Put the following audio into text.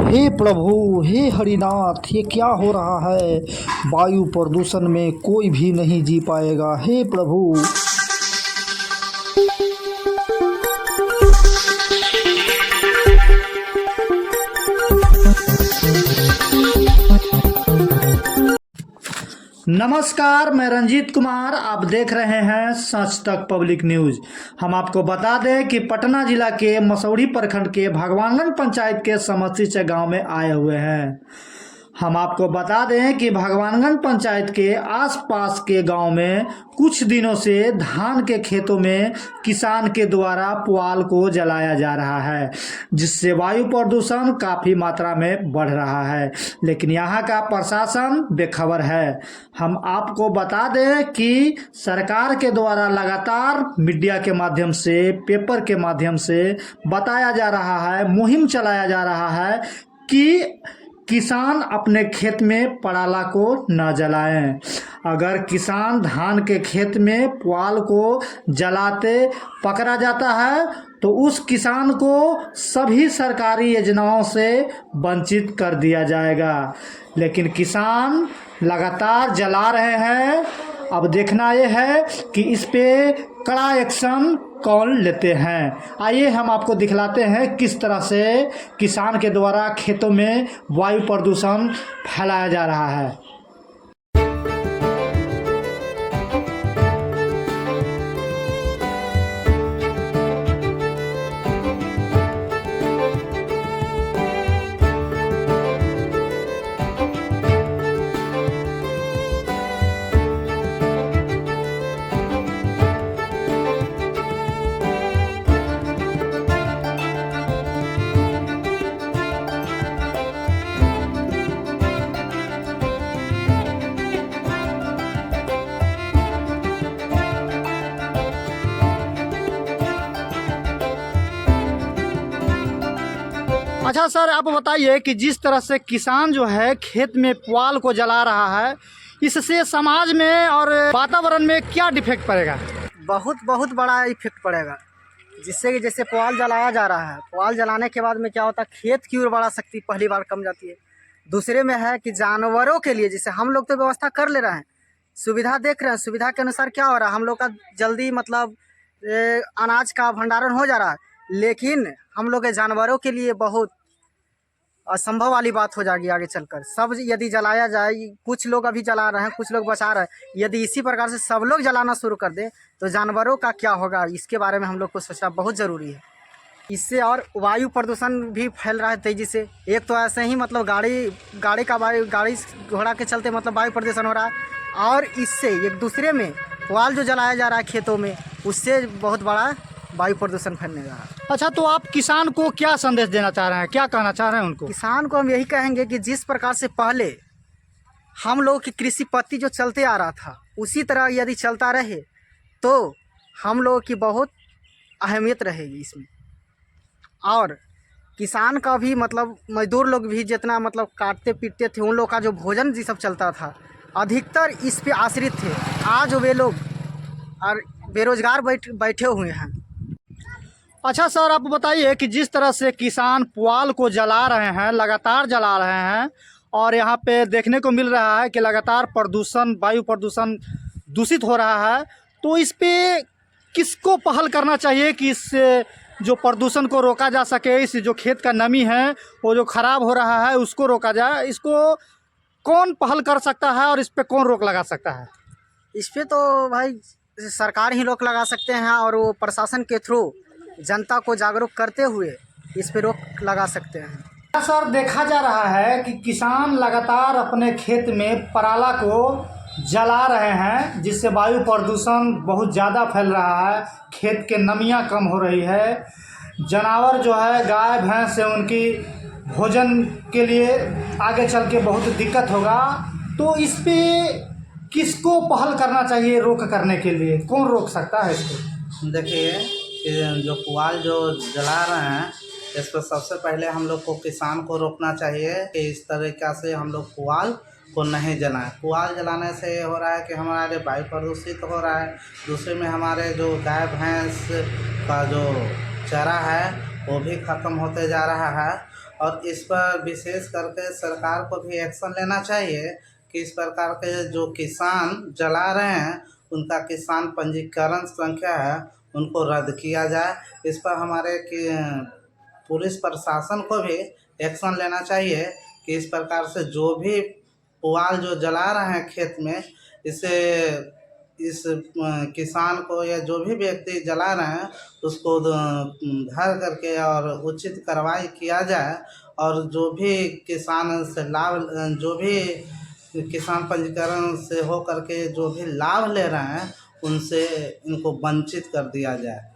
हे प्रभु, हे हरिनाथ, ये क्या हो रहा है। वायु प्रदूषण में कोई भी नहीं जी पाएगा। हे प्रभु। नमस्कार, मैं रंजीत कुमार। आप देख रहे हैं सच तक पब्लिक न्यूज। हम आपको बता दें कि पटना जिला के मसौढ़ी प्रखंड के भगवानगंज पंचायत के समस्तीचक गांव में आए हुए हैं। हम आपको बता दें कि भगवानगंज पंचायत के आसपास के गांव में कुछ दिनों से धान के खेतों में किसान के द्वारा पुआल को जलाया जा रहा है, जिससे वायु प्रदूषण काफ़ी मात्रा में बढ़ रहा है। लेकिन यहां का प्रशासन बेखबर है। हम आपको बता दें कि सरकार के द्वारा लगातार मीडिया के माध्यम से, पेपर के माध्यम से बताया जा रहा है, मुहिम चलाया जा रहा है कि किसान अपने खेत में पराला को न जलाएं। अगर किसान धान के खेत में पुआल को जलाते पकड़ा जाता है तो उस किसान को सभी सरकारी योजनाओं से वंचित कर दिया जाएगा। लेकिन किसान लगातार जला रहे हैं। अब देखना यह है कि इस पे कड़ा एक्शन कौन लेते हैं। आइए हम आपको दिखलाते हैं किस तरह से किसान के द्वारा खेतों में वायु प्रदूषण फैलाया जा रहा है। अच्छा सर, आप बताइए कि जिस तरह से किसान जो है खेत में पुआल को जला रहा है, इससे समाज में और वातावरण में क्या डिफेक्ट पड़ेगा? बहुत बड़ा इफेक्ट पड़ेगा। जिससे कि जैसे पुआल जलाया जा रहा है, पुआल जलाने के बाद में क्या होता है, खेत की उर्वरा शक्ति पहली बार कम जाती है। दूसरे में है कि जानवरों के लिए, जैसे हम लोग तो व्यवस्था कर ले रहे हैं, सुविधा देख रहे हैं, सुविधा के अनुसार क्या हो रहा है, हम लोग का जल्दी मतलब अनाज का भंडारण हो जा रहा है। लेकिन हम लोग के जानवरों के लिए बहुत असंभव वाली बात हो जाएगी आगे चलकर। सब यदि जलाया जाए, कुछ लोग अभी जला रहे हैं, कुछ लोग बचा रहे हैं, यदि इसी प्रकार से सब लोग जलाना शुरू कर दें तो जानवरों का क्या होगा, इसके बारे में हम लोग को सोचना बहुत ज़रूरी है। इससे और वायु प्रदूषण भी फैल रहा है तेज़ी से। एक तो ऐसे ही मतलब गाड़ी घोड़ा के चलते मतलब वायु प्रदूषण हो रहा है, और इससे एक दूसरे में पुआल जो जलाया जा रहा है खेतों में, उससे बहुत बड़ा वायु प्रदूषण फैलने रहा है। अच्छा, तो आप किसान को क्या संदेश देना चाह रहे हैं, क्या कहना चाह रहे हैं उनको? किसान को हम यही कहेंगे कि जिस प्रकार से पहले हम लोग की कृषि पद्धति जो चलते आ रहा था, उसी तरह यदि चलता रहे तो हम लोगों की बहुत अहमियत रहेगी इसमें। और किसान का भी मतलब मजदूर लोग भी जितना मतलब काटते पीटते थे, उन लोग का जो भोजन जी सब चलता था, अधिकतर इस पे आश्रित थे। आज वे लोग और बेरोजगार बैठे हुए हैं। अच्छा सर, आप बताइए कि जिस तरह से किसान पुआल को जला रहे हैं, लगातार जला रहे हैं, और यहाँ पे देखने को मिल रहा है कि लगातार वायु प्रदूषण दूषित हो रहा है, तो इस पे किसको पहल करना चाहिए कि इस जो प्रदूषण को रोका जा सके, इस जो खेत का नमी है वो जो ख़राब हो रहा है उसको रोका जाए? इसको कौन पहल कर सकता है और इस पर कौन रोक लगा सकता है? इस पर तो भाई सरकार ही रोक लगा सकते हैं, और वो प्रशासन के थ्रू जनता को जागरूक करते हुए इस पे रोक लगा सकते हैं। सर, देखा जा रहा है कि किसान लगातार अपने खेत में पराला को जला रहे हैं, जिससे वायु प्रदूषण बहुत ज़्यादा फैल रहा है, खेत के नमियाँ कम हो रही है, जानवर जो है गाय भैंस से उनकी भोजन के लिए आगे चल के बहुत दिक्कत होगा। तो इस पे किसको पहल करना चाहिए रोक करने के लिए? कौन रोक सकता है इसको? देखिए, जो पुआल जो जला रहे हैं, इस पर सबसे पहले हम लोग को किसान को रोकना चाहिए कि इस तरीक़ा से हम लोग पुआल को नहीं जलाएं। पुआल जलाने से ये हो रहा है कि हमारे वायु प्रदूषित हो रहा है। दूसरे में हमारे जो गाय भैंस का जो चारा है वो भी ख़त्म होते जा रहा है। और इस पर विशेष करके सरकार को भी एक्शन लेना चाहिए कि इस प्रकार के जो किसान जला रहे हैं उनका किसान पंजीकरण संख्या है उनको रद्द किया जाए। इस पर हमारे पुलिस प्रशासन को भी एक्शन लेना चाहिए कि इस प्रकार से जो भी पुआल जो जला रहे हैं खेत में, इससे इस किसान को या जो भी व्यक्ति जला रहे हैं उसको धर करके और उचित कार्रवाई किया जाए और जो भी किसान से लाभ, जो भी किसान पंजीकरण से हो करके जो भी लाभ ले रहे हैं उनसे इनको वंचित कर दिया जाए।